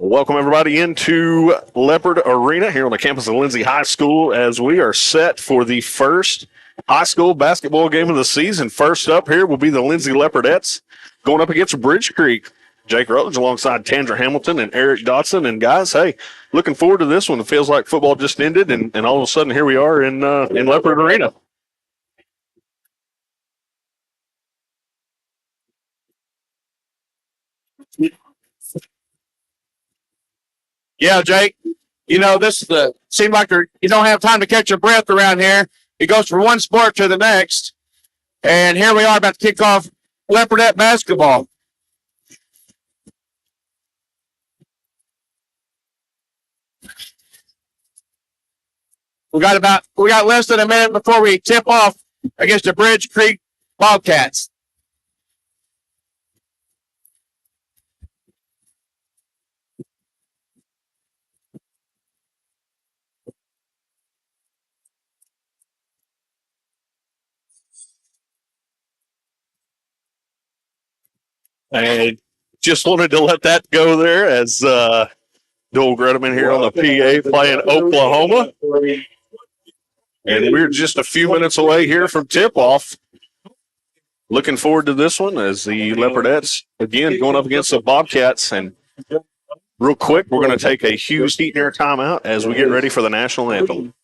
Welcome, everybody, into Leopard Arena here on the campus of Lindsay High School as we are set for the first high school basketball game of the season. First up here will be the Lindsay Leopardettes going up against Bridge Creek. Jake Rutledge alongside Tandra Hamilton and Eric Dotson. And, guys, hey, looking forward to this one. It feels like football just ended, and all of a sudden here we are in Leopard Arena. Yeah, Jake. This seems like you don't have time to catch your breath around here. It goes from one sport to the next. And here we are about to kick off Leopardette basketball. We got less than a minute before we tip off against the Bridge Creek Bobcats. I just wanted to let that go there as Joel Gredeman here on the PA playing Oklahoma. And we're just a few minutes away here from tip-off. Looking forward to this one as the Leopardettes, again, going up against the Bobcats. And real quick, we're going to take a huge heat and air timeout as we get ready for the national anthem.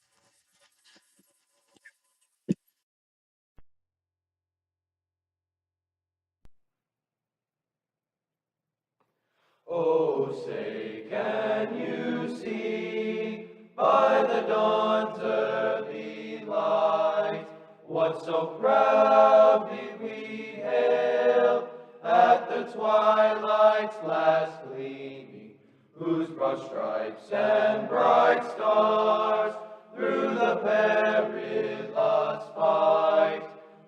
Oh, say, can you see by the dawn's early light what so proudly we hailed at the twilight's last gleaming, whose broad stripes and bright stars through the perilous fight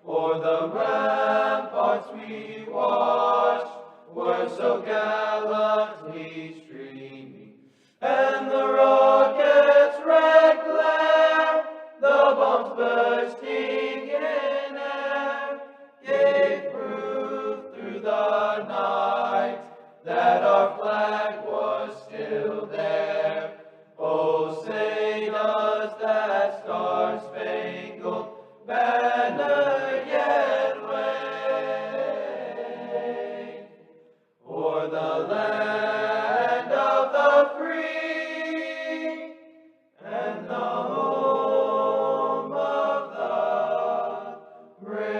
o'er the ramparts we watched were so gallantly streaming, and the rocket's red glare, the bombs bursting in air, gave proof through the night that our flag was still there. Oh, say does that star-spangled banner yet wave o'er the land of the free and the home of the brave?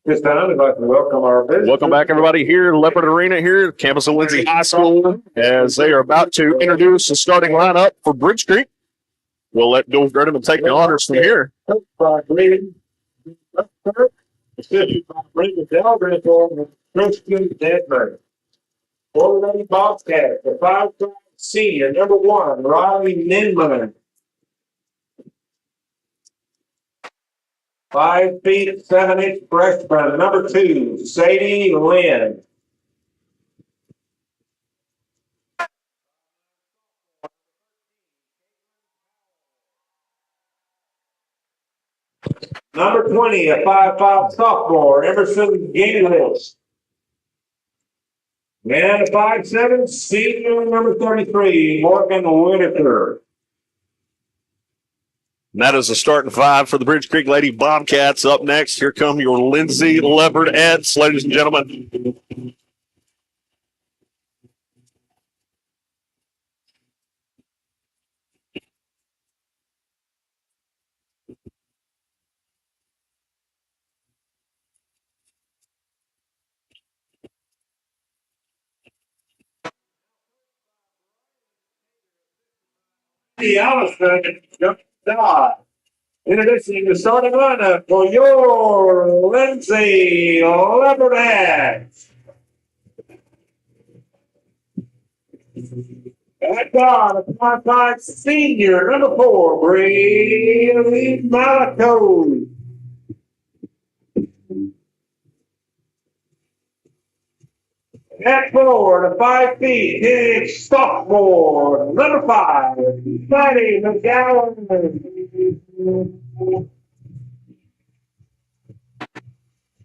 This time, I'd like to welcome our visitors. Welcome back, everybody, here at Leopard Arena here at campus of Lindsay High School as they are about to introduce the starting lineup for Bridge Creek. We'll let Joel Gredeman take the honors from here. Leapardettes Bobcats, the 5-5 senior, number 1, Riley Ninman. 5 feet 7 inch freshman, number 2, Sadie Lynn. Number 20, a 5'5" sophomore, Emerson Gingrich. And a 5'7" senior, number 33, Morgan Whitaker. And that is the starting five for the Bridge Creek Lady Bobcats. Up next, here come your Lindsay Leopardettes, ladies and gentlemen. Allison, introducing the starting lineup for your Lindsay Leopardettes. At God, a 5'5" senior, number 4, Brady Malaco. At 4, the 5 feet, is sophomore, number 5, Maddie McGowan.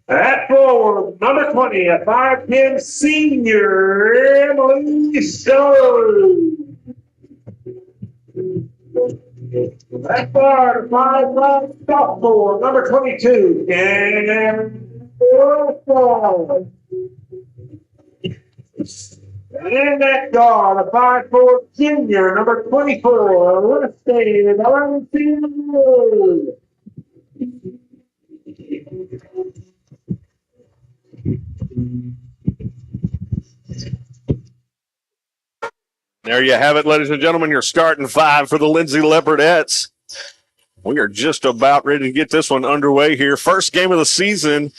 At 4, number 20, a 5'10" senior, Emily Stowe. At 4, the 5'5" sophomore, number 22, and in that guard, a 5'4" junior, number 24, let's stay with Valentina. There you have it, ladies and gentlemen. Your starting 5 for the Lindsay Leopardettes. We are just about ready to get this one underway here. First game of the season.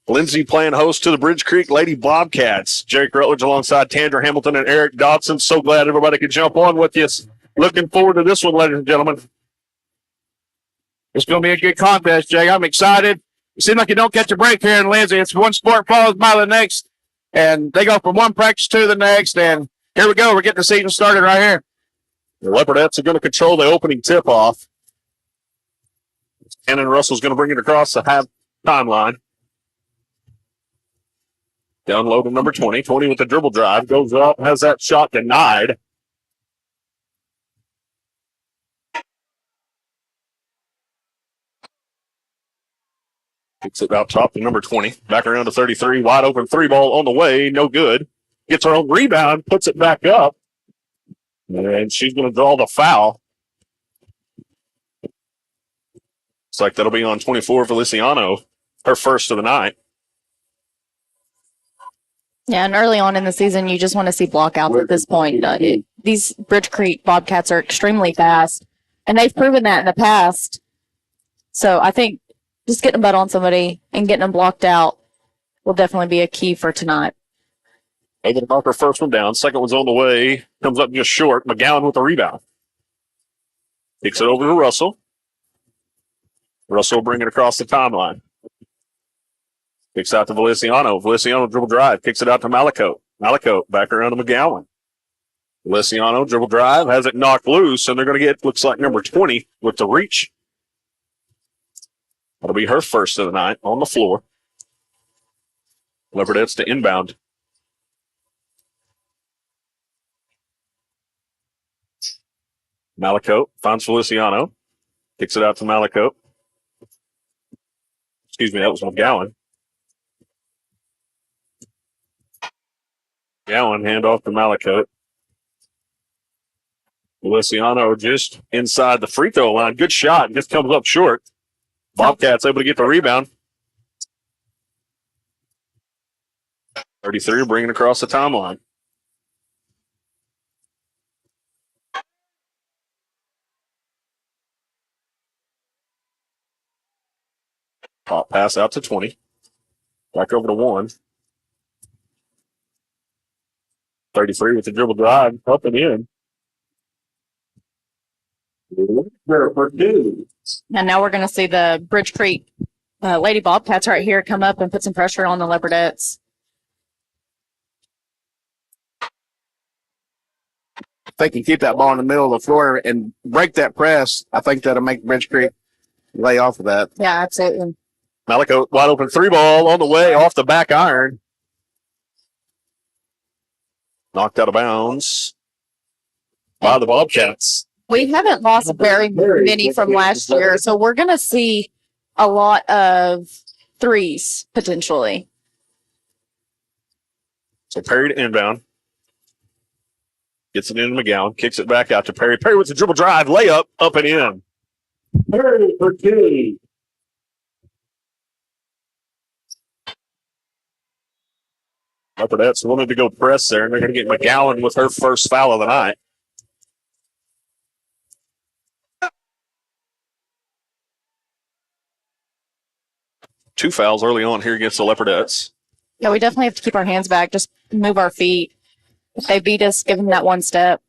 Lindsay playing host to the Bridge Creek Lady Bobcats. Jake Rutledge alongside Tandra Hamilton and Eric Dodson. So glad everybody could jump on with you. Looking forward to this one, ladies and gentlemen. It's going to be a good contest, Jake. I'm excited. It seems like you don't catch a break here in Lindsay. It's one sport followed by the next, and they go from one practice to the next, and here we go. We're getting the season started right here. The Leopardettes are going to control the opening tip-off. Shannon Russell's going to bring it across the half timeline. Down low to number 20. 20 with the dribble drive. Goes up, has that shot denied. Kicks it out top to number 20. Back around to 33. Wide open 3-ball on the way. No good. Gets her own rebound. Puts it back up. And she's going to draw the foul. Looks like that'll be on 24 Feliciano. Her first of the night. Yeah, and early on in the season, you just want to see blockouts at this point. These Bridge Creek Bobcats are extremely fast, and they've proven that in the past. So I think just getting a butt on somebody and getting them blocked out will definitely be a key for tonight. Able to knock her first one down. Second one's on the way. Comes up just short. McGowan with the rebound. Kicks it over to Russell. Russell will bring it across the timeline. Kicks out to Feliciano. Feliciano dribble drive. Kicks it out to Malaco. Malaco back around to McGowan. Feliciano dribble drive. Has it knocked loose. And they're going to get, looks like, number 20 with the reach. That'll be her first of the night on the floor. Leopardettes to inbound. Malaco finds Feliciano. Kicks it out to Malaco. Excuse me, that was McGowan. McGowan handoff to Malaco. Feliciano just inside the free throw line. Good shot. Just comes up short. Bobcats able to get the rebound. 33 bringing across the timeline. Pop pass out to 20. Back over to 1. 33 with the dribble drive. Up and in. For 2. And now we're going to see the Bridge Creek Lady Bobcats right here come up and put some pressure on the Leopardettes. If they can keep that ball in the middle of the floor and break that press, I think that'll make Bridge Creek lay off of that. Yeah, absolutely. Malaco wide open 3-ball on the way off the back iron. Knocked out of bounds by the Bobcats. We haven't lost very many from last year, so we're going to see a lot of threes potentially. So Perry to inbound. Gets it into McGowan. Kicks it back out to Perry. Perry with the dribble drive. Layup. Up and in. Perry for 2. Leopardettes wanted to go press there, and they're going to get McGowan with her first foul of the night. Two fouls early on here against the Leopardettes. Yeah, we definitely have to keep our hands back, just move our feet. If they beat us, give them that one step.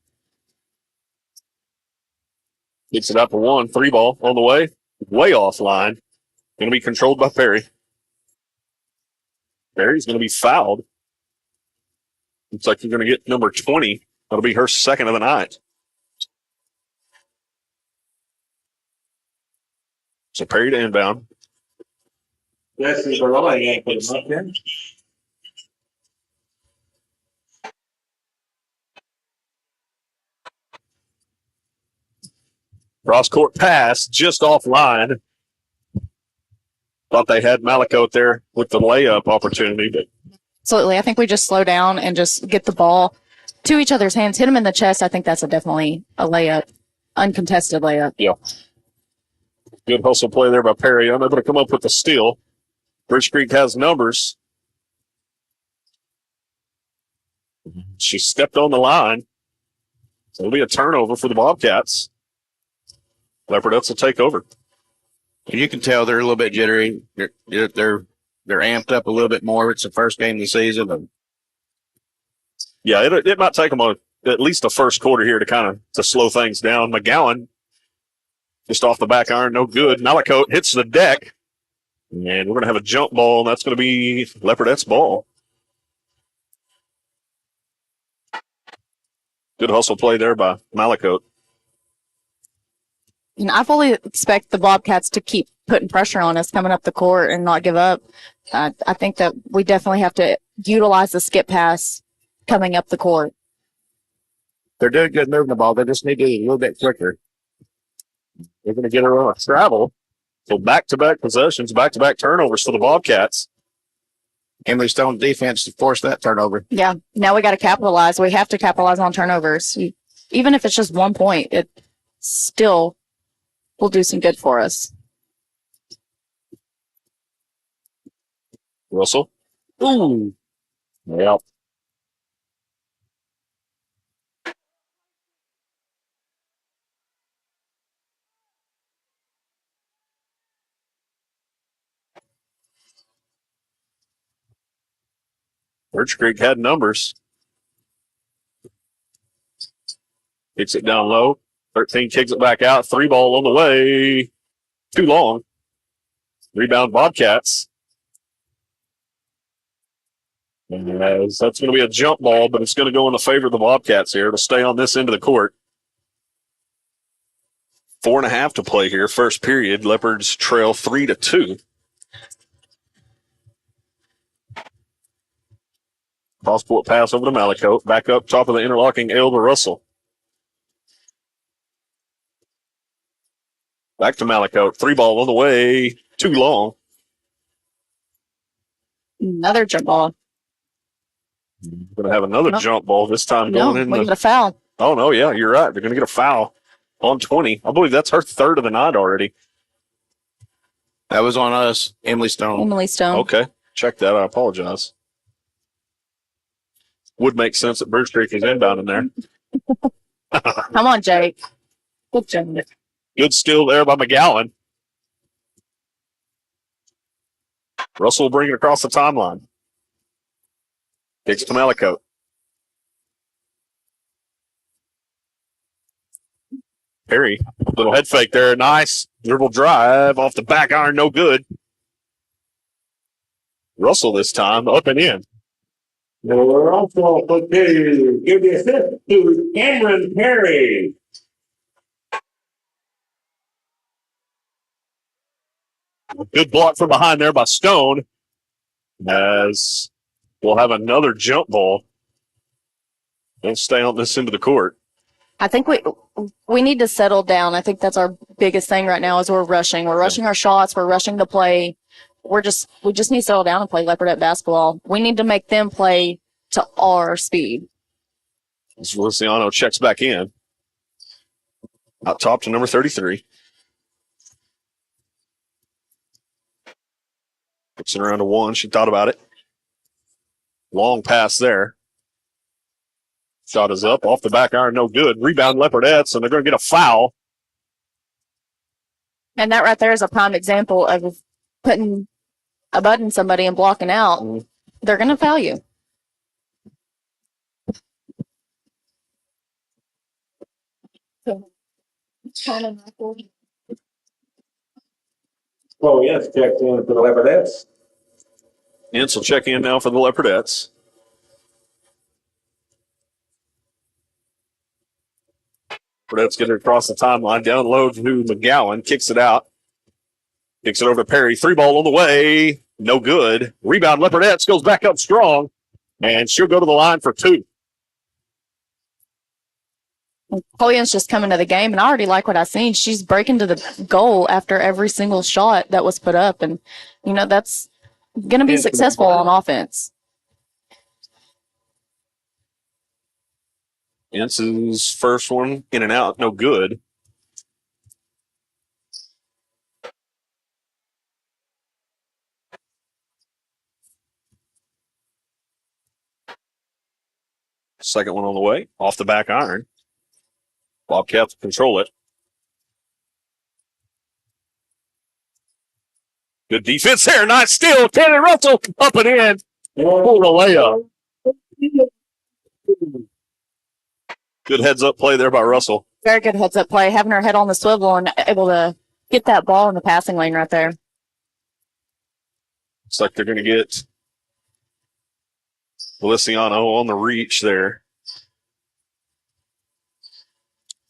Gets it out to 1. 3 ball on the way. Way offline. Going to be controlled by Perry. Perry's going to be fouled. Looks like you're going to get number 20. That'll be her second of the night. So Perry to inbound. This is the line. Put him up there. Cross court pass just offline. Thought they had Malakote there with the layup opportunity, but Absolutely. I think we just slow down and just get the ball to each other's hands, hit them in the chest. I think that's definitely a layup, uncontested layup. yeah. Good hustle play there by Perry. Unable to come up with the steal. Bridge Creek has numbers. She stepped on the line. So it'll be a turnover for the Bobcats. Leopardettes will take over. You can tell they're a little bit jittery. They're amped up a little bit more. It's the first game of the season. And Yeah, it might take them at least the first quarter here to slow things down. McGowan just off the back iron, no good. Malakote hits the deck, and we're going to have a jump ball, and that's going to be Leopardettes ball. Good hustle play there by Malakote. And I fully expect the Bobcats to keep putting pressure on us coming up the court and not give up. I think that we definitely have to utilize the skip pass coming up the court. they're doing good moving the ball. They just need to be a little bit quicker. They're going to get her on a travel. So back-to-back possessions, back-to-back turnovers for the Bobcats. Emily Stone defense to force that turnover. Yeah, now we got to capitalize. We have to capitalize on turnovers. Even if it's just 1 point, it still will do some good for us. Russell. Ooh. Yep. Birch Creek had numbers. Kicks it down low. 13 kicks it back out. 3 ball on the way. Too long. Rebound Bobcats. As that's going to be a jump ball, but it's going to go in the favor of the Bobcats here to stay on this end of the court. 4.5 to play here. First period. Leopards trail 3-2. Cross-court pass over to Malakote. Back up top of the interlocking L to Russell. Back to Malakote. 3 ball on the way. Too long. Another jump ball. Going to have another jump ball this time No, going in. we got a foul. Oh, no, yeah, you're right. They're going to get a foul on 20. I believe that's her third of the night already. That was on us, Emily Stone. Emily Stone. Okay, check that. I apologize. Would make sense that Birch Creek is inbound in there. Come on, Jake. Good job. Good steal there by McGowan. Russell will bring it across the timeline. Kicks to Malakote. Perry, little head fake there. Nice. Dribble drive off the back iron. No good. Russell this time up and in. We're also put to give the assist to Cameron Perry. Good block from behind there by Stone. As we'll have another jump ball. They'll stay on this end of the court. I think we need to settle down. I think that's our biggest thing right now is we're rushing. We're rushing our shots. We're rushing the play. We just need to settle down and play Leopardette basketball. We need to make them play to our speed. As Feliciano checks back in. Out top to number 33. Puts it around to 1. She thought about it. Long pass there. Shot is up. Off the back iron, no good. Rebound Leopardettes, and they're going to get a foul. And that right there is a prime example of putting a button in somebody and blocking out. They're going to foul you. Oh, yes, checked in for the Leopardettes. Ince will check in now for the Leopardettes. Leopardettes get it across the timeline, down low to McGowan, kicks it out. Kicks it over to Perry. 3-ball on the way. No good. Rebound, Leopardettes goes back up strong, and she'll go to the line for 2. Pollyann's just coming to the game, and I already like what I've seen. She's breaking to the goal after every single shot that was put up, and that's going to be successful on offense. Ince's first one in and out, no good. Second one on the way, off the back iron. Bobcats control it. Good defense there. Nice steal. Tanner Russell up and in. Pulled a layup. Good heads up play there by Russell. Very good heads up play, having her head on the swivel and able to get that ball in the passing lane right there. Looks like they're going to get Feliciano on the reach there.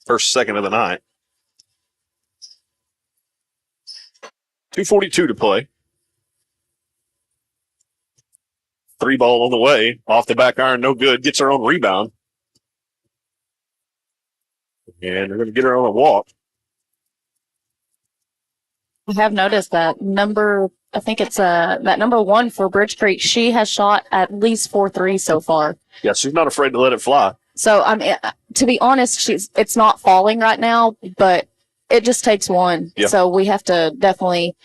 First second of the night. 2:42 to play. 3-ball on the way. Off the back iron, no good. Gets her own rebound. And they're going to get her on a walk. I have noticed that I think it's that number 1 for Bridge Creek. She has shot at least 4 threes so far. Yeah, she's not afraid to let it fly. So to be honest, it's not falling right now, but it just takes one. Yeah. So we have to definitely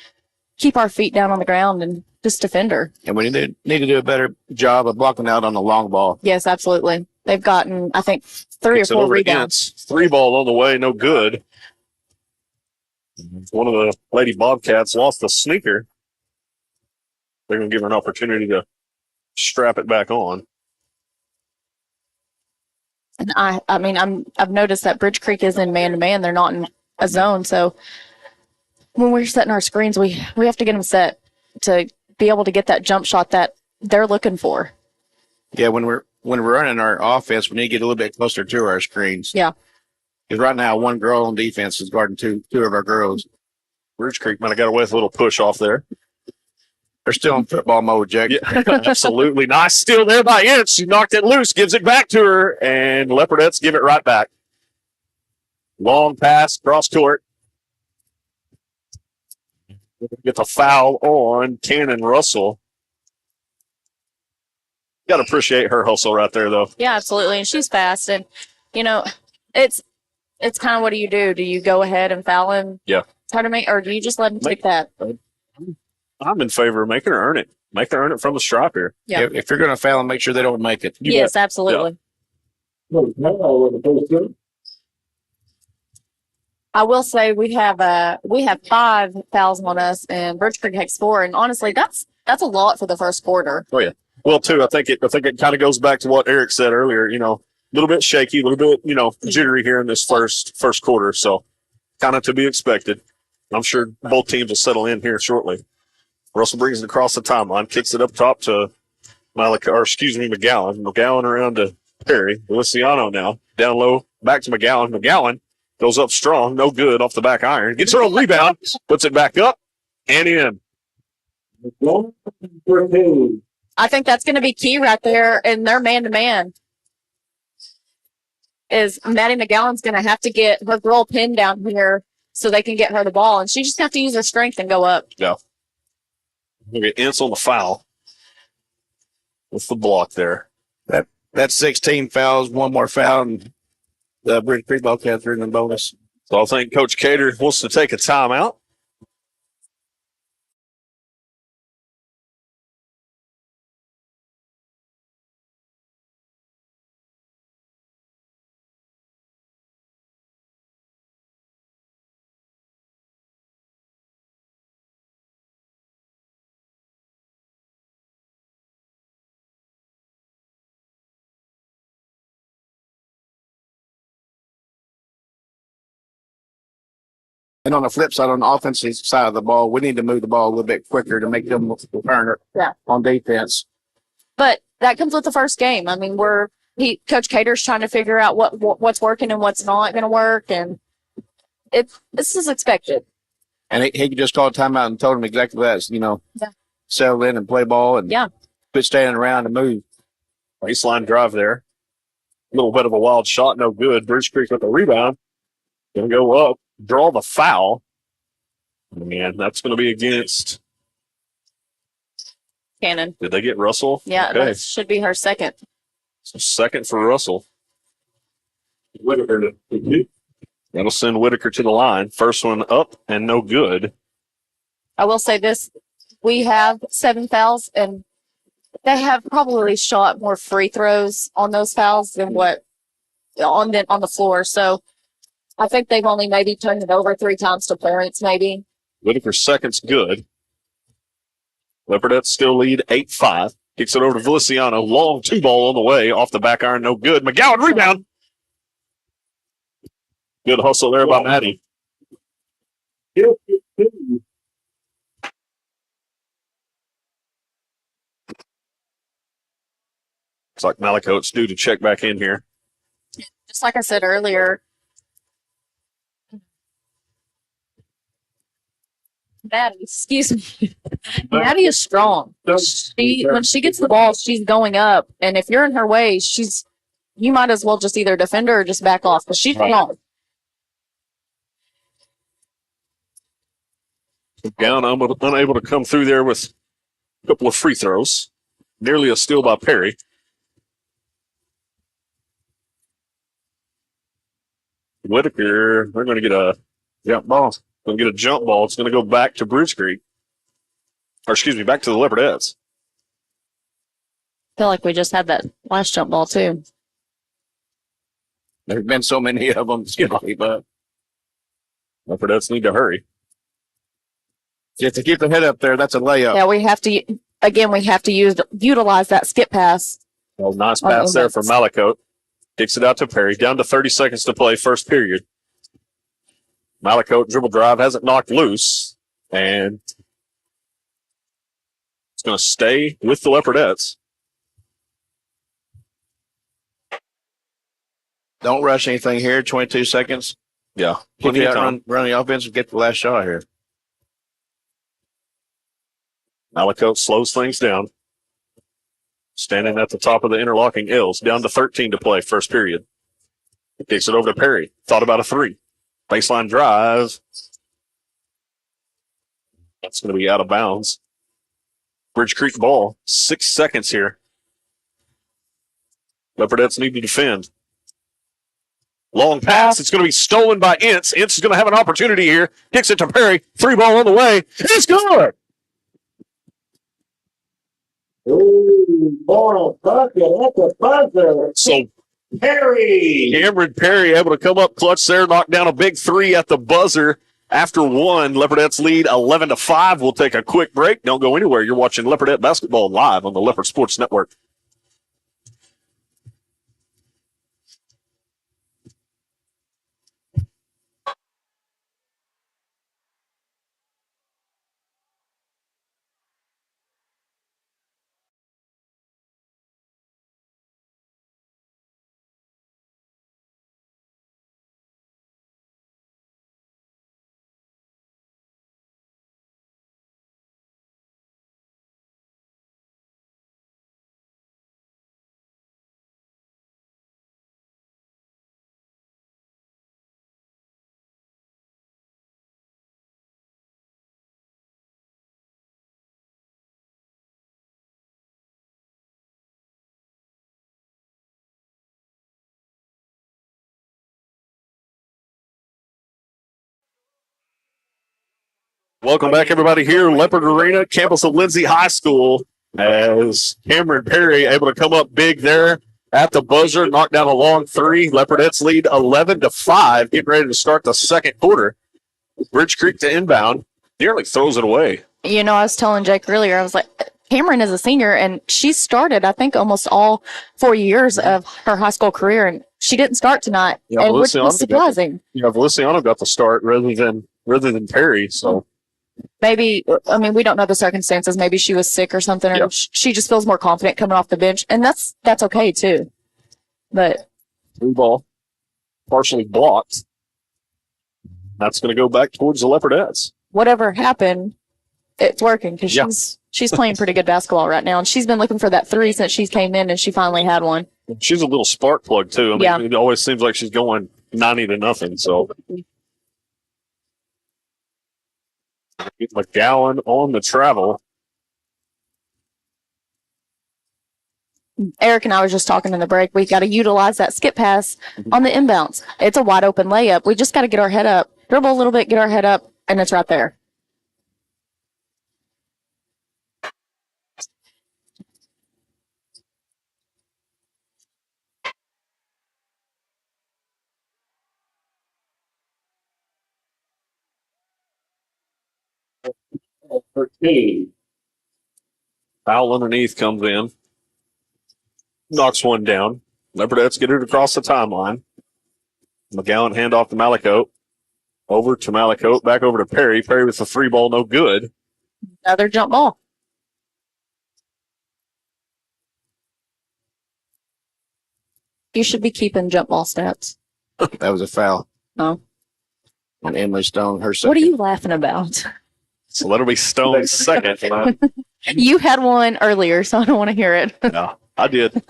keep our feet down on the ground and just defend her. And we need to do a better job of blocking out on the long ball. Yes, absolutely. They've gotten, I think, 3 Kicks or it 4 over to rebounds. Ince. 3-ball on the way, no good. One of the Lady Bobcats lost the sneaker. They're going to give her an opportunity to strap it back on. And I've noticed that Bridge Creek is in man-to-man. They're not in a zone. So when we're setting our screens, we have to get them set to be able to get that jump shot that they're looking for. Yeah, when we're running our offense, we need to get a little bit closer to our screens. Yeah. Because right now, one girl on defense is guarding two of our girls. Bridge Creek might have got away with a little push off there. They're still in football mode, Jack. Yeah, absolutely. Nice steal there by Ince. She knocked it loose, gives it back to her, and Leopardettes give it right back. Long pass, cross court. Get the foul on Cannon Russell. Got to appreciate her hustle right there, though. Yeah, absolutely. And she's fast. And, it's kind of what do you do? Do you go ahead and foul him? Yeah. Tournament, or do you just let him take that? I'm in favor of making her earn it. Make her earn it from the stripe here. Yeah. If you're going to foul them, make sure they don't make it. Yes, absolutely. I will say we have 5 fouls on us, and Bridge Creek has 4. And honestly, that's a lot for the first quarter. Oh, yeah. Well, too, I think it kind of goes back to what Eric said earlier. A little bit shaky, a little bit, jittery here in this first quarter. So kind of to be expected. I'm sure both teams will settle in here shortly. Russell brings it across the timeline, kicks it up top to McGowan. McGowan around to Perry. Feliciano now. Down low, back to McGowan. McGowan goes up strong, no good off the back iron. Gets her own rebound, puts it back up and in. I think that's going to be key right there in their man-to-man. Is Maddie McGowan's going to have to get her girl pinned down here so they can get her the ball, and she just have to use her strength and go up. Yeah. We'll get Ince on the foul with the block there. That's 16 fouls, one more foul, and the Bridge Creek Bobcats are in the bonus. So I think Coach Cater wants to take a timeout. And on the flip side, on the offensive side of the ball, we need to move the ball a little bit quicker to make them return on defense. But that comes with the first game. I mean, Coach Cater's trying to figure out what's working and what's not going to work, and this is expected. And he just called timeout and told him exactly that. Settle in and play ball and quit standing around and move. Baseline drive there. A little bit of a wild shot, no good. Bridge Creek with the rebound. Going to go up, draw the foul. And that's going to be against Cannon. Did they get Russell? Yeah, okay. That should be her second. So second for Russell. Whitaker. That'll send Whitaker to the line. First one up and no good. I will say this. We have 7 fouls, and they have probably shot more free throws on those fouls than what on the floor. So I think they've only maybe turned it over 3 times to points, maybe. Whitaker's second's good. Leopardettes still lead 8-5. Kicks it over to Feliciano. Long 2-ball on the way. Off the back iron, no good. McGowan rebound. Good hustle there by Maddie. Looks like Malakote's due to check back in here. Just like I said earlier, Maddie, excuse me. Maddie is strong. When she gets the ball, she's going up. And if you're in her way, you might as well just either defend her or just back off because she's strong. Down, unable to come through there with a couple of free throws. Nearly a steal by Perry. Whitaker, they're going to get a jump ball. Going to get a jump ball. It's going to go back to Bridge Creek. Or excuse me, back to the Leopardettes. I feel like we just had that last jump ball too. There's been so many of them. But Leopardettes need to hurry. Just to keep the head up there, that's a layup. Yeah, we have to utilize that skip pass. Well, nice pass there from Malakote. Kicks it out to Perry. Down to 30 seconds to play, first period. Malakote dribble drive hasn't knocked loose, and it's going to stay with the Leopardettes. Don't rush anything here. 22 seconds. Yeah. Kick it out, run the offense, and get the last shot here. Malakote slows things down. Standing at the top of the interlocking L's. Down to 13 to play, first period. Kicks it over to Perry. Thought about a 3. Baseline drive. That's going to be out of bounds. Bridge Creek ball. 6 seconds here. Leopardettes need to defend. Long pass. It's going to be stolen by Ince. Ince is going to have an opportunity here. Kicks it to Perry. 3-ball on the way. It's good. So Cameron Perry able to come up clutch there, knock down a big 3 at the buzzer after 1. Leopardettes lead 11-5. We'll take a quick break. Don't go anywhere. You're watching Leopardette basketball live on the Leopard Sports Network. Welcome back, everybody, here, Leopard Arena, campus of Lindsay High School, as Cameron Perry able to come up big there at the buzzer, knock down a long 3. Leopardettes lead 11-5, getting ready to start the second quarter. Bridge Creek to inbound, nearly throws it away. You know, I was telling Jake earlier, I was like, Cameron is a senior, and she started, I think, almost all 4 years of her high school career, and she didn't start tonight, which was surprising. Feliciano got the start rather than rather than Perry. So Maybe, I mean, we don't know the circumstances. Maybe she was sick or something, or Yeah. she just feels more confident coming off the bench, and that's okay too. But 3 ball, partially blocked. That's going to go back towards the Leopardettes. whatever happened, it's working because Yeah. she's playing pretty good basketball right now, and she's been looking for that three since she came in, and she finally had one. She's a little spark plug too. I mean, Yeah. it always seems like she's going 90-0. So McGowan on the travel. Eric and I was just talking in the break. We got to utilize that skip pass on the inbounds. It's a wide open layup. We just got to get our head up, dribble a little bit, get our head up, and it's right there. Foul underneath comes in. Knocks one down. Leopardettes get it across the timeline. McGowan handoff to Malicote. Over to Malicote. Back over to Perry. Perry with the 3 ball, no good. Another jump ball. You should be keeping jump ball stats. That was a foul. No. And Emily Stone, her second. What are you laughing about? So that'll be Stone's second. You had one earlier, so I don't want to hear it. Yeah, I did.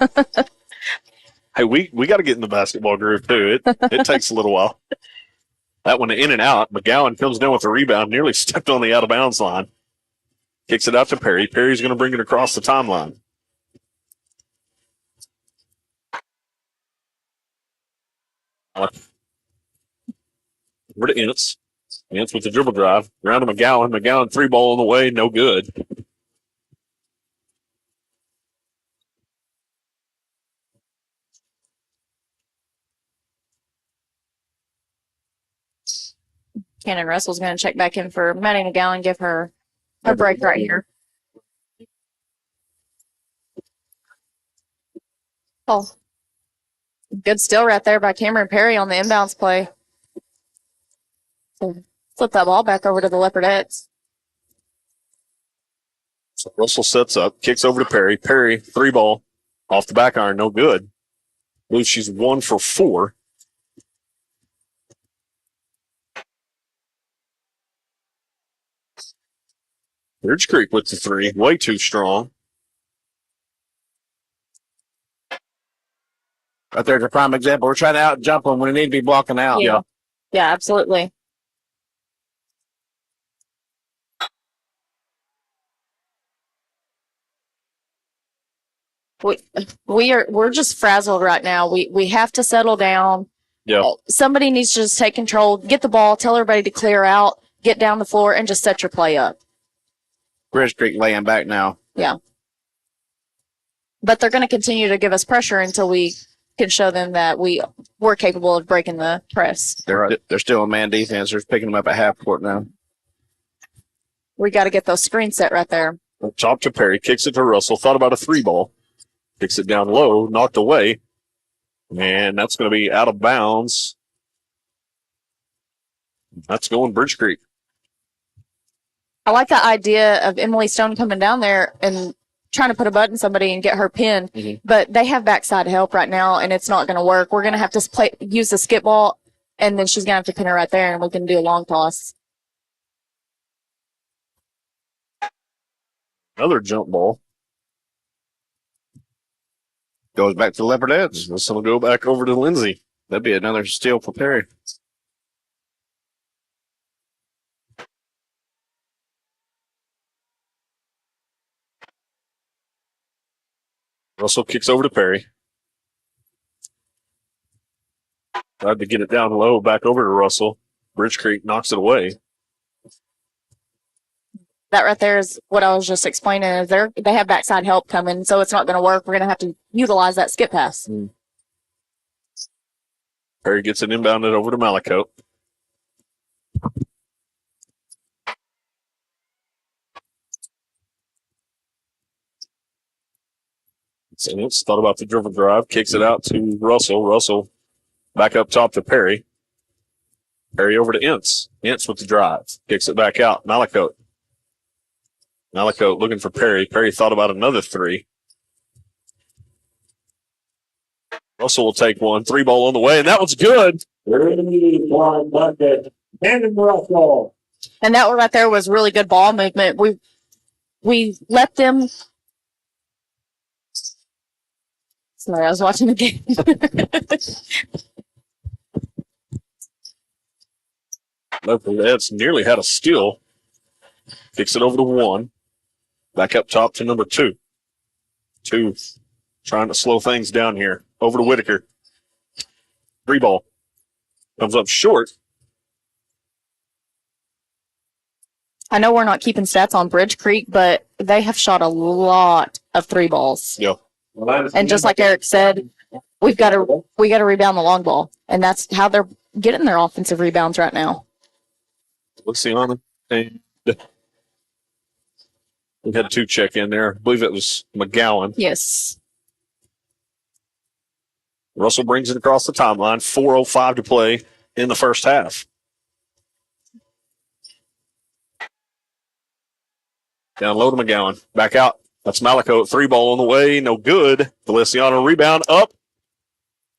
Hey, we got to get in the basketball groove too. It takes a little while. That one in and out. McGowan comes down with a rebound, nearly stepped on the out of bounds line. Kicks it out to Perry. Perry's going to bring it across the timeline. Over to Ince. Ince with the dribble drive. Around to McGowan. McGowan 3 ball on the way, no good. Cannon Russell's going to check back in for Maddie McGowan, give her a break right here. Oh, good steal right there by Cameron Perry on the inbounds play. Flip that ball back over to the Leopardettes. So Russell sets up, kicks over to Perry. Perry, 3 ball, off the back iron, no good. I believe she's 1 for 4. Ridge Creek with the 3, way too strong. Right there's a prime example. We're trying to out jump them when we need to be blocking out. Yeah, absolutely. We're just frazzled right now. We have to settle down. Yeah. Somebody needs to just take control, get the ball, tell everybody to clear out, get down the floor, and just set your play up. Ridge Creek laying back now. Yeah. But they're going to continue to give us pressure until we can show them that we're capable of breaking the press. They're still a man defense. They're picking them up at half court now. We got to get those screens set right there. Top to Perry, kicks it to Russell. Thought about a 3 ball. Kicks it down low, knocked away. And that's going to be out of bounds. That's going Bridge Creek. I like the idea of Emily Stone coming down there and trying to put a butt in somebody and get her pin, but they have backside help right now, and it's not going to work. We're going to have to use the skip ball, and then she's going to have to pin her right there, and we can do a long toss. Another jump ball. Goes back to the Leopardettes. This will go back over to Lindsay. That'd be another steal for Perry. Russell kicks over to Perry. Tried to get it down low, back over to Russell. Bridge Creek knocks it away. That right there is what I was just explaining. Is they have backside help coming, so it's not going to work. We're going to have to utilize that skip pass. Perry gets it inbounded over to Malicote. So it's thought about the dribble drive, kicks it out to Russell. Russell back up top to Perry. Perry over to Ince. Ince with the drive. Kicks it back out. Malakote. Malakote looking for Perry. Perry thought about another three. Russell will take one. 3 ball on the way, and that one's good. And that one right there was really good ball movement. We let them. Sorry, I was watching the game. Leopardettes nearly had a steal. Kicks it over to 1. Back up top to number 2. 2 trying to slow things down here. Over to Whitaker. 3 ball. Comes up short. I know we're not keeping stats on Bridge Creek, but they have shot a lot of 3 balls. Yeah. And just like Eric said, we got to rebound the long ball, and that's how they're getting their offensive rebounds right now. Luciano. And we had 2 check in there. I believe it was McGowan. Yes. Russell brings it across the timeline. 4:05 to play in the first half. Down low to McGowan. Back out. That's Malakote. 3 ball on the way. No good. Feliciano rebound up.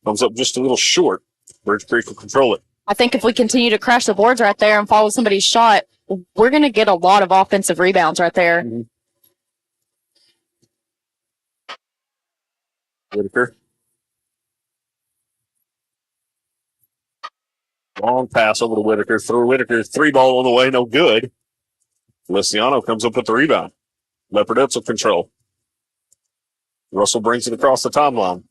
Comes up just a little short. Bridge Creek will control it. I think if we continue to crash the boards right there and follow somebody's shot, we're going to get a lot of offensive rebounds right there. Mm-hmm. Whitaker. Long pass over to Whitaker. Through Whitaker. 3 ball on the way. No good. Feliciano comes up with the rebound. Leopardettes will control. Russell brings it across the timeline.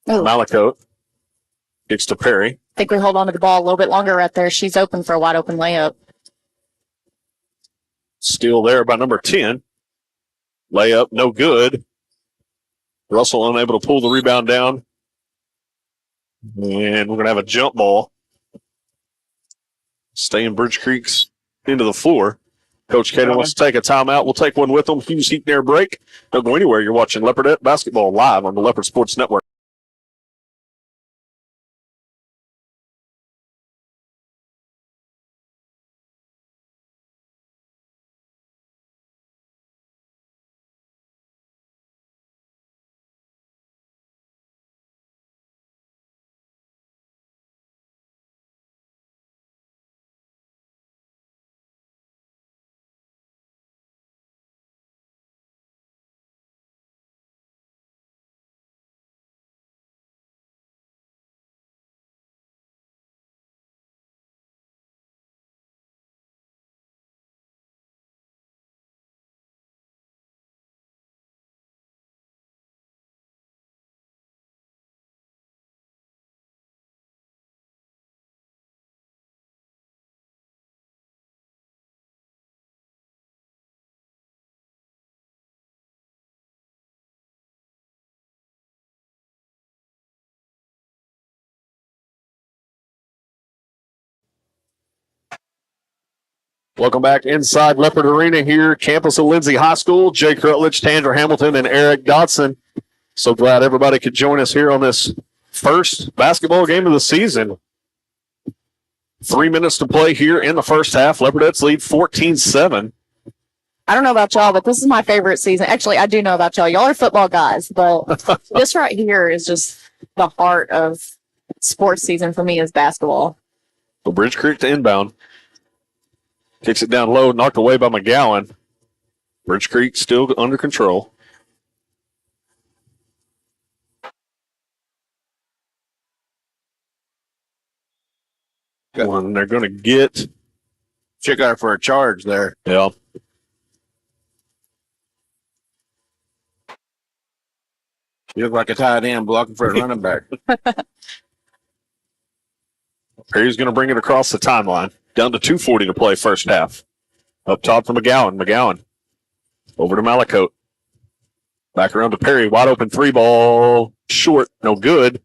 Oh. Malakote kicks to Perry. I think we hold on to the ball a little bit longer right there. She's open for a wide open layup. Steal there by number 10. Layup, no good. Russell unable to pull the rebound down. And we're going to have a jump ball. Stay in Bridge Creek's into the floor. Coach Caden wants to take a timeout. We'll take one with them. Hughes Heat and Air break. Don't go anywhere. You're watching Leopardette Basketball live on the Leopard Sports Network. Welcome back inside Leopard Arena here, campus of Lindsay High School. Jay Crutledge, Tandra Hamilton, and Eric Dodson. So glad everybody could join us here on this first basketball game of the season. 3 minutes to play here in the first half. Leopardettes lead 14-7. I don't know about y'all, but this is my favorite season. Actually, I do know about y'all. Y'all are football guys, but this right here is just the heart of sports season for me is basketball. So Bridge Creek to inbound. Kicks it down low, knocked away by McGowan. Bridge Creek still under control. And they're going to get Check out for a charge there. Yeah. You look like a tight end blocking for a running back. Perry's going to bring it across the timeline. Down to 2:40 to play first half. Up top for McGowan. McGowan. Over to Malakote. Back around to Perry. Wide open 3 ball. Short. No good.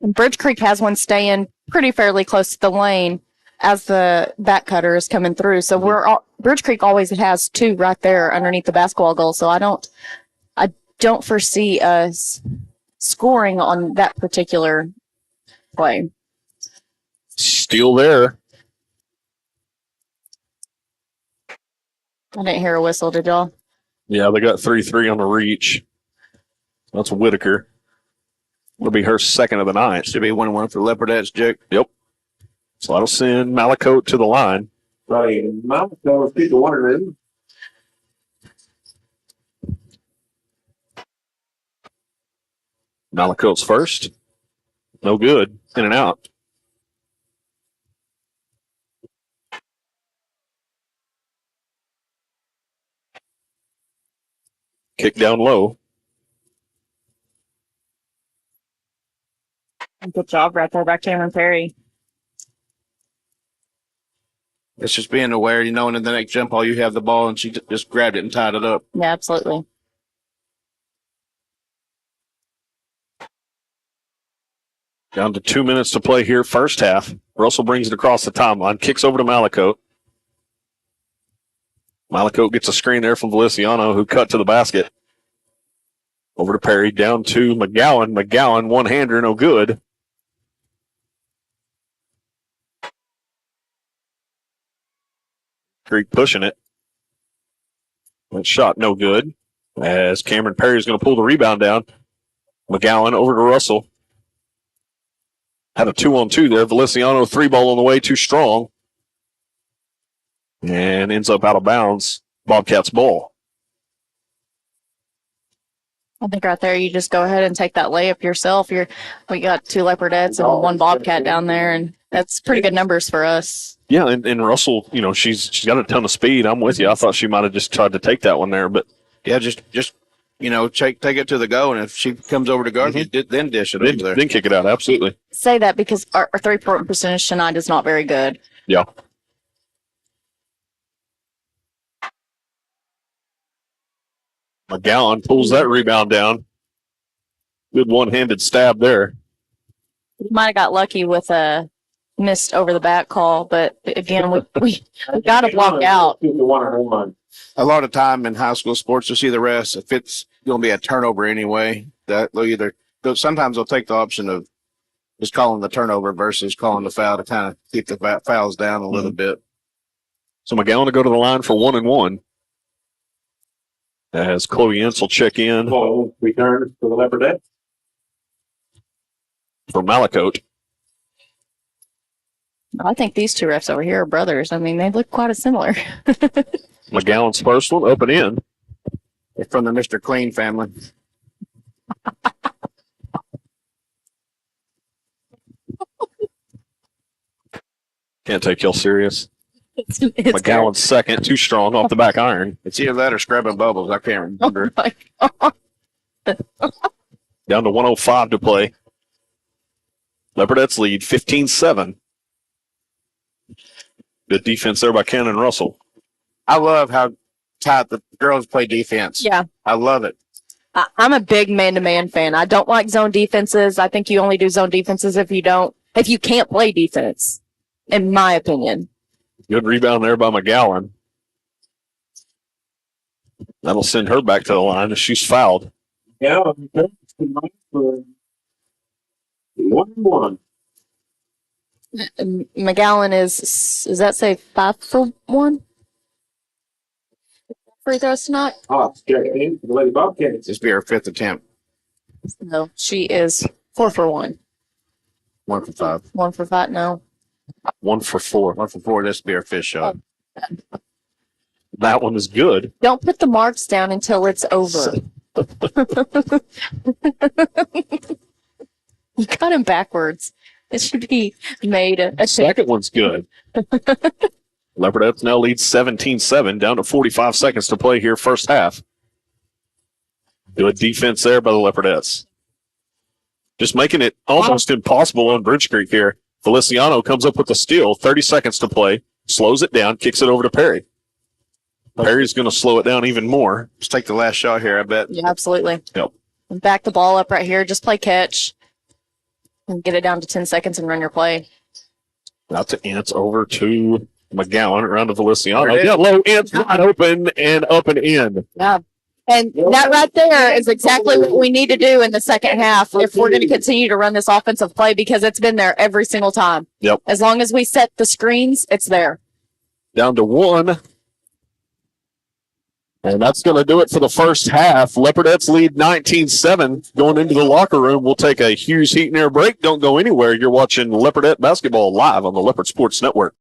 And Bridge Creek has one staying pretty fairly close to the lane. as the back cutter is coming through. So Bridge Creek always has two right there underneath the basketball goal. So I don't foresee us scoring on that particular play. Still there. I didn't hear a whistle, did y'all? Yeah, they got 3-3 on the reach. That's Whitaker. It'll be her second of the night. Should be 1-1 for Leopardettes, Jake. Yep. So that'll send Malakote to the line. Right. Malakote keep the water in. Malakote's first. No good. In and out. Kick down low. Good job right there by Cameron Perry. It's just being aware, and in the next jump ball, you have the ball, and she just grabbed it and tied it up. Yeah, absolutely. Down to 2 minutes to play here, first half. Russell brings it across the timeline, kicks over to Malakote. Malakote gets a screen there from Feliciano, who cut to the basket. Over to Perry, down to McGowan. McGowan, one-hander, no good. Creek pushing it. That shot no good. As Cameron Perry is going to pull the rebound down. McGowan over to Russell. Had a 2-on-2 there. Feliciano, three ball on the way, too strong. And ends up out of bounds. Bobcats ball. I think right there you just go ahead and take that layup yourself. We got two Leopardettes and one Bobcat down there, and that's pretty good numbers for us. Yeah, and Russell, she's got a ton of speed. I'm with you. I thought she might have just tried to take that one there, but yeah, just take it to the go, and if she comes over to guard, then dish it over there. Then kick it out. Absolutely. Say that because our three-point percentage tonight is not very good. Yeah. McGowan pulls that rebound down. Good one-handed stab there. We might have got lucky with a missed over the back call, but again, we got to block out. A lot of time in high school sports, you see the rest. If it's going to be a turnover anyway, that sometimes they'll take the option of just calling the turnover versus calling the foul to kind of keep the fouls down a little bit. So McGowan to go to the line for 1-1. As Chloe Ince will check in. Return for the Leopardettes. For Malakote. I think these two refs over here are brothers. I mean, they look quite similar. McGowan's first one, up and in. It's from the Mr. Clean family. Can't take y'all serious. It's McGowan's second, too strong off the back iron. It's either that or scrubbing bubbles. I can't remember. Oh my God. Down to 1:05 to play. Leopardettes lead 15-7. Good defense there by Ken and Russell. I love how tight the girls play defense. Yeah. I love it. I'm a big man-to-man fan. I don't like zone defenses. I think you only do zone defenses if you can't play defense, in my opinion. Good rebound there by McGowan. That'll send her back to the line as she's fouled. Yeah, for 1-1. McGowan does that say 5 for 1? Free throws tonight? Oh, check in for the Lady Bobcats. This be her fifth attempt. No, she is 4 for 1. 1 for 5. 1 for 5, no. 1 for 4. 1 for 4. This be her fifth shot. That one is good. Don't put the marks down until it's over. You got him backwards. It should be made a Second one's good. Leopardettes now lead 17-7, down to 45 seconds to play here, first half. Good defense there by the Leopardettes. Just making it almost impossible on Bridge Creek here. Feliciano comes up with the steal, 30 seconds to play, slows it down, kicks it over to Perry. Perry's going to slow it down even more. Let's take the last shot here, I bet. Yeah, absolutely. Yep. And back the ball up right here. Just play catch. And get it down to 10 seconds and run your play. Out to Ince, over to McGowan, around to Feliciano. There it is. Yeah, low Ince, wide open and up and in. Yeah. And that right there is exactly what we need to do in the second half if we're going to continue to run this offensive play, because it's been there every single time. Yep. As long as we set the screens, it's there. Down to 1. And that's going to do it for the first half. Leopardettes lead 19-7. Going into the locker room, we'll take a Hughes Heat and Air break. Don't go anywhere. You're watching Leopardette basketball live on the Leopard Sports Network.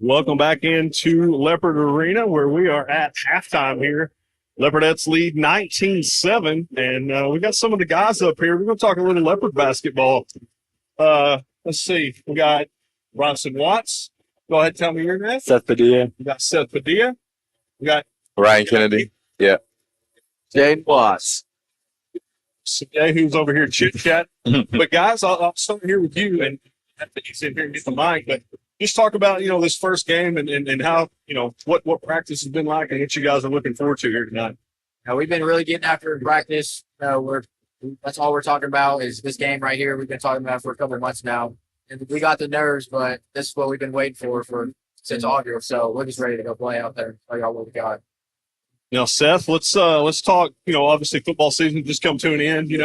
Welcome back into Leopard Arena, where we are at halftime here. Leopardettes lead 19-7, and we got some of the guys up here. We're going to talk a little Leopard basketball. Let's see. We got Bronson Watts. Go ahead and tell me your name. Seth Padilla. We got Seth Padilla. We got Ryan Kennedy. Yeah. Jane Watts. CJ, who's over here chit-chat. But, guys, I'll start here with you, and I have to sit here and get the mic, but just talk about, this first game and how, what practice has been like and what you guys are looking forward to here tonight. We've been really getting after in practice. That's all we're talking about is this game right here. We've been talking about it for a couple of months now, and we got the nerves, but this is what we've been waiting for since August. So we're just ready to go play out there. Play all what we got. Seth, let's talk. Obviously football season just come to an end. You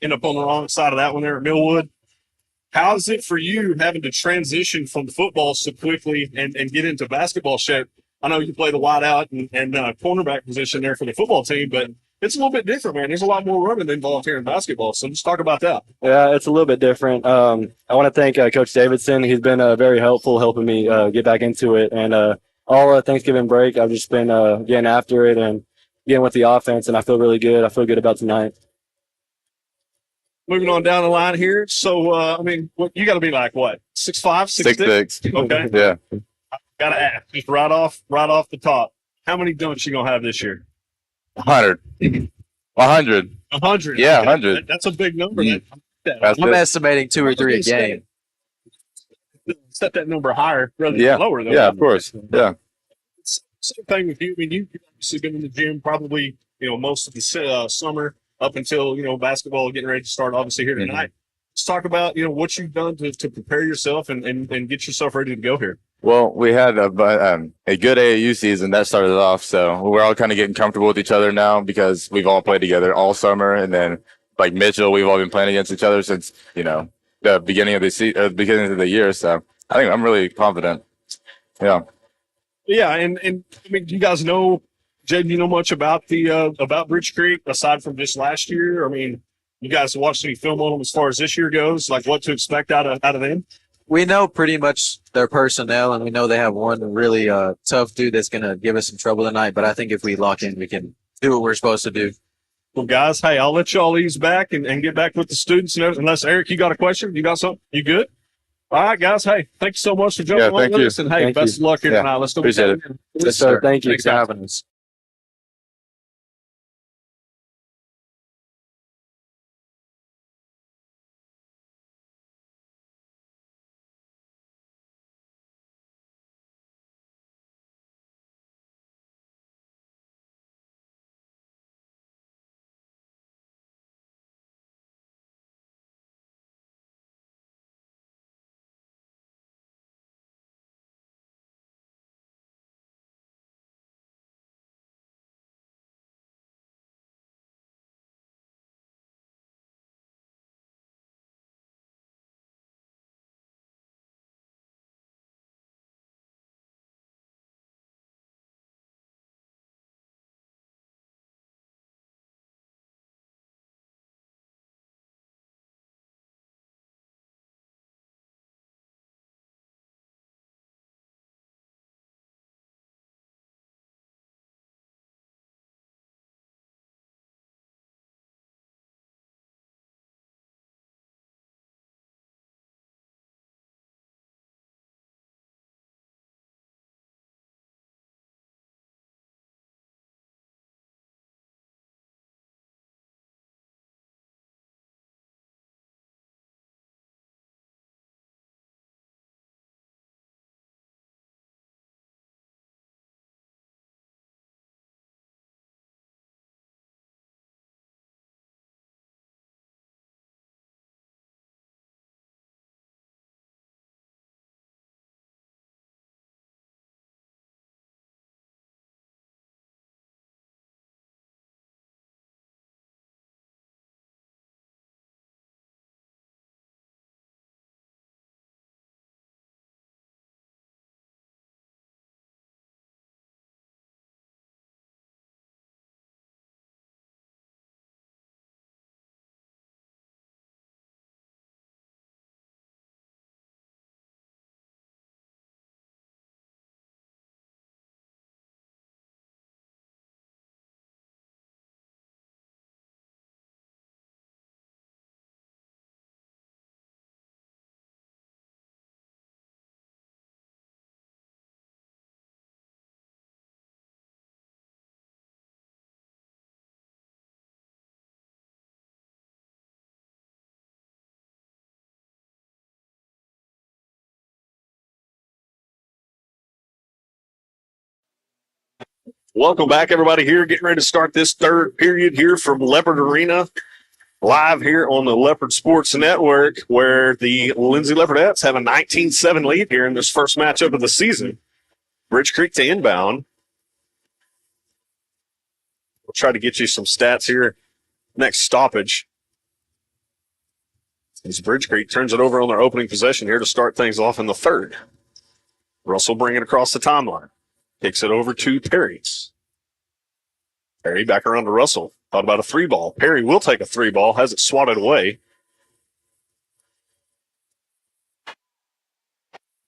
end up on the wrong side of that one there at Millwood. How is it for you having to transition from football so quickly and get into basketball shape? I know you play the wide out and cornerback position there for the football team, but it's a little bit different, man. There's a lot more running involved here in basketball. So let's talk about that. Yeah, it's a little bit different. I want to thank Coach Davidson. He's been very helpful helping me get back into it. And all Thanksgiving break, I've just been getting after it and getting with the offense, and I feel really good. I feel good about tonight. Moving on down the line here. So, you got to be like, what, 6'5", 6'6"? Okay. Yeah. Got to ask, just right off the top, how many dunks you going to have this year? 100. 100. 100. Yeah, Okay. 100. That's a big number. That's I'm good. estimating 2 or 3 a game. Set that number higher rather than Yeah. lower, though. Yeah, of course. Yeah. Same thing with you. You've obviously been in the gym probably, most of the summer up until, basketball getting ready to start, obviously, here tonight. Let's talk about, what you've done to prepare yourself and get yourself ready to go here. Well, we had a good AAU season that started off, so we're all kind of getting comfortable with each other now because we've all played together all summer, and then like Mitchell, we've all been playing against each other since the beginning of the beginning of the year. So I think I'm really confident. Yeah. Yeah, and I mean, do you guys know, Jay? Do you know much about the about Bridge Creek aside from just last year? I mean, you guys watched any film on them as far as this year goes, like what to expect out of them? We know pretty much their personnel, and we know they have one really tough dude that's going to give us some trouble tonight. But I think if we lock in, we can do what we're supposed to do. Well, guys, hey, I'll let y'all ease back and get back with the students. And unless, Eric, you got a question? You got something? You good? All right, guys. Hey, thank you so much for jumping on with us. And, hey, best of luck here tonight. Let's go. Appreciate it. Yes, sir. Thank you. Thanks for having us. Welcome back, everybody. Here, getting ready to start this third period here from Leopard Arena, live here on the Leopard Sports Network, where the Lindsay Leopardettes have a 19-7 lead here in this first matchup of the season. Bridge Creek to inbound. We'll try to get you some stats here. Next stoppage. As Bridge Creek turns it over on their opening possession here to start things off in the third. Russell bringing it across the timeline. Takes it over to Perry. Perry back around to Russell. Thought about a three ball. Perry will take a three ball. Has it swatted away.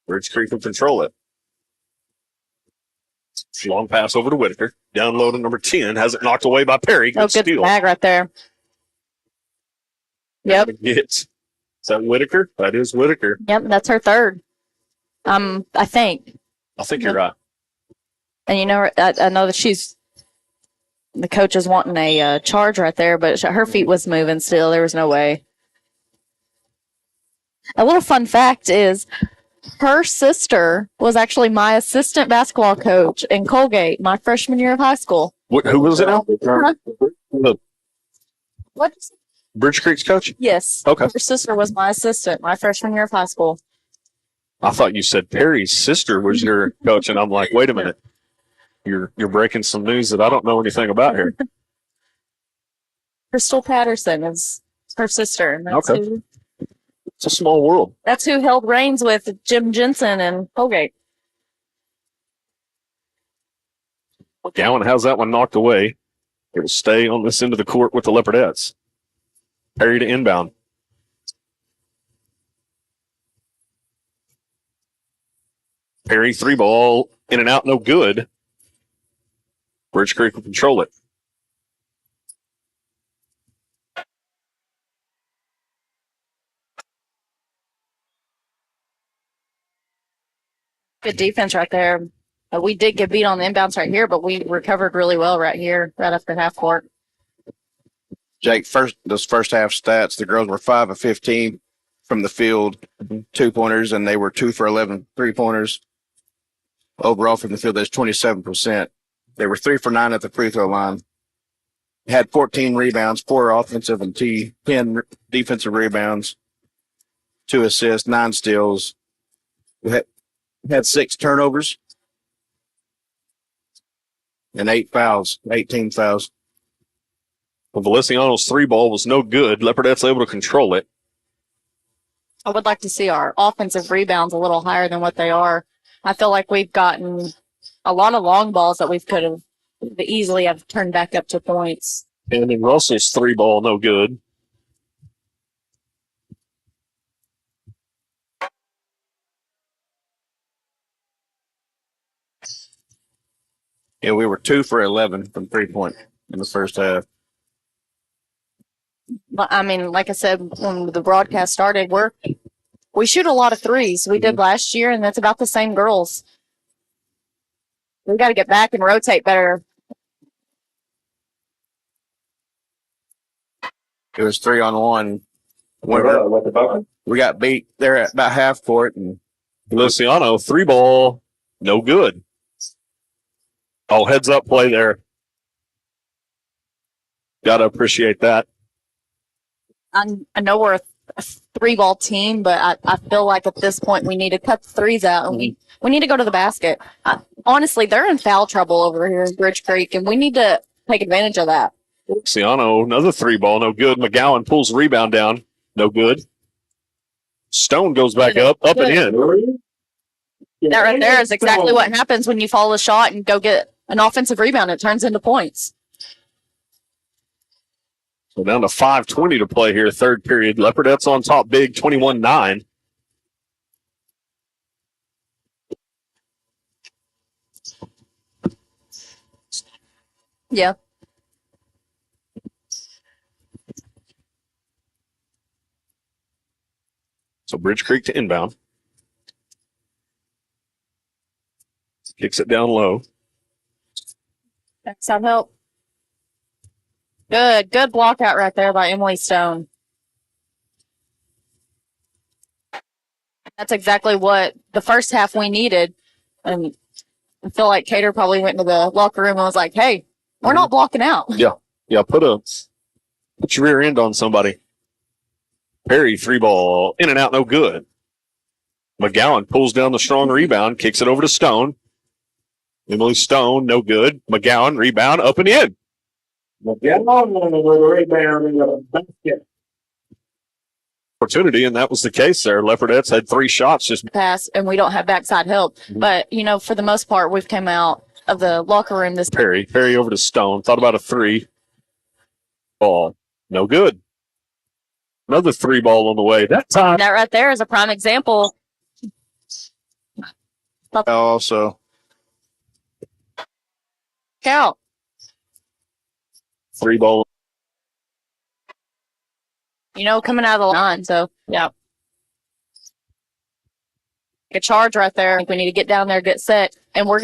Bridge Creek will control it. Long pass over to Whitaker. Down low to number 10. Has it knocked away by Perry. Good steal. bag right there. Yep. Is that Whitaker? That is Whitaker. Yep, that's her third. I think. I think you're right. And you know, I know that the coach is wanting a charge right there, but her feet was moving still. There was no way. A little fun fact is her sister was actually my assistant basketball coach in Colgate my freshman year of high school. Who was it now? The What? Bridge Creek's coach? Yes. Okay. Her sister was my assistant my freshman year of high school. I thought you said Perry's sister was your coach, and I'm like, wait a minute. You're breaking some news that I don't know anything about here. Crystal Patterson is her sister. And that's Okay. who, It's a small world. that's who held reigns with Jim Jensen and Colgate. Gowan has that one knocked away. It will stay on this end of the court with the Leopardettes. Perry to inbound. Perry, 3-ball, in and out, no good. Bridge Creek will control it. Good defense right there. We did get beat on the inbounds right here, but we recovered really well right here, right after half court. Jake, those first half stats, the girls were 5 of 15 from the field, 2-pointers, and they were 2 for 11 3-pointers. Overall from the field, that's 27%. They were 3 for 9 at the free throw line. Had 14 rebounds, 4 offensive and 10 defensive rebounds, 2 assists, 9 steals. We had 6 turnovers and 8 fouls, 18 fouls. Well, Feliciano's 3-ball was no good. Leopardettes able to control it. I would like to see our offensive rebounds a little higher than what they are. I feel like we've gotten a lot of long balls that we could have easily have turned back up to points. And then Russell's 3-ball, no good. Yeah, we were 2 for 11 from 3-point in the first half. But I mean, like I said, when the broadcast started, we shoot a lot of threes. We did last year, and that's about the same girls. We got to get back and rotate better. It was 3-on-1. We got beat there at about half court, and Feliciano, 3-ball, no good. Oh, heads up play there. Got to appreciate that. I know we're a 3-ball team, but I feel like at this point we need to cut the threes out. And we need to go to the basket. Honestly, they're in foul trouble over here in Bridge Creek, and we need to take advantage of that. Feliciano, another 3-ball, no good. McGowan pulls the rebound down, no good. Stone goes back up and in. That right there is exactly what happens when you follow a shot and go get an offensive rebound. It turns into points. So down to 5:20 to play here, third period. Leopardettes on top big, 21-9. Yeah. So Bridge Creek to inbound. Kicks it down low. Backside help. Good block out right there by Emily Stone. That's exactly what the first half we needed. And I feel like Cater probably went into the locker room and was like, hey, we're not blocking out. Yeah, put your rear end on somebody. Perry, 3-ball, in and out, no good. McGowan pulls down the strong rebound, kicks it over to Stone. Emily Stone, no good. McGowan, rebound, up and in. Opportunity, and that was the case there. Leopardettes had 3 shots just Pass, and we don't have backside help. But, for the most part, we've come out of the locker room this Perry over to Stone. Thought about a 3-ball. No good. Another 3-ball on the way. That time. That right there is a prime example. also Out. 3-ball. Coming out of the line. So, yeah. A charge right there. I think we need to get down there, get set, and we're